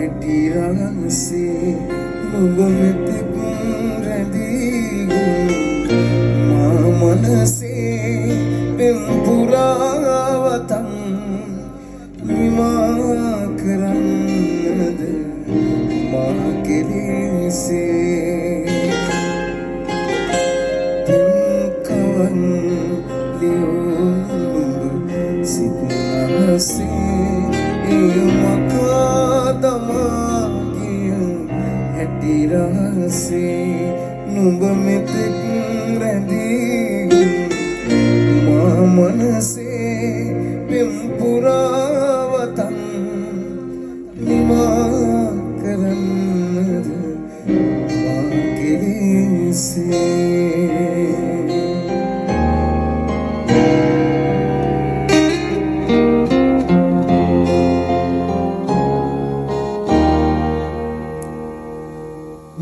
හැටිරන්සේ නුඹ මෙතෙක් රැඳී මා මනසේ පෙම් පුරාවතන් නිමා කරන්නද මා කෙලෙසේ පෙම් කවන් ලියුඹ සිත්නසේ හැටිරන්සේ නුඹ මෙතෙක් රැඳී මා මනසේ පෙම් පුරාවතන් නිමා කරන්නද මා කෙලෙසේ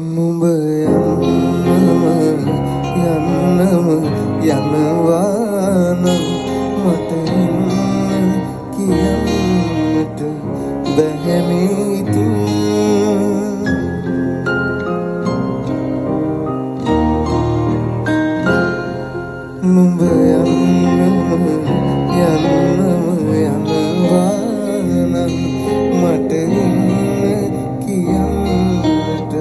නුඹ යනවානම් මට කියන්නට බැහැනේ නුඹ යනවානම් මට කියන්නට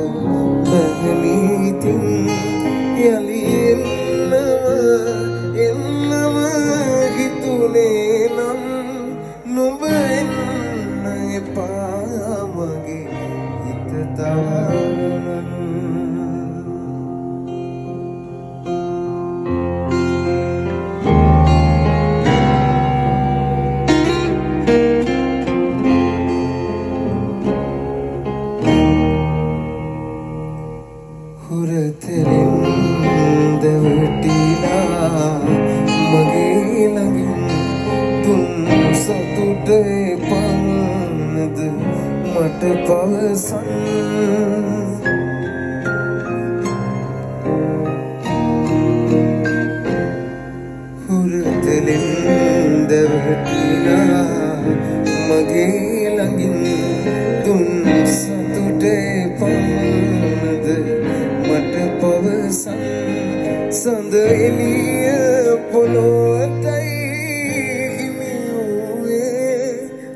යලි එන්නම හිතුනේ නම් නුඹ එන්න එපා මගේ හිත තාවනම් හුරතෙලින් දෙවටිලා මගේ ළඟින් තුන් සතුට පන්නද මට පවසන් හුරතෙලින් දෙවටිලා මගේ ළඟින් තුන් සතුට පන්නද මට පවසන් සඳ එළිය පොළොවටයි හිමි වූයේ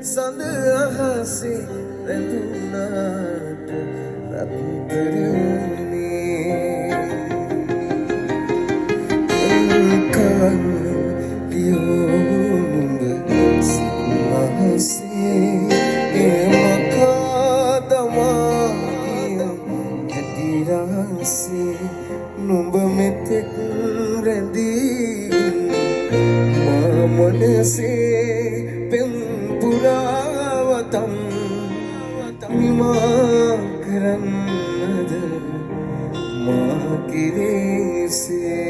සඳ අහසේ රැඳුනාට රත්තරනේ කන් ලියුඹ සිත්නසේ නුඹ මෙතෙක් රැඳී මා මනසේ පෙම් පුරාවතන් නිමා කරන්නද මා කෙලෙසේ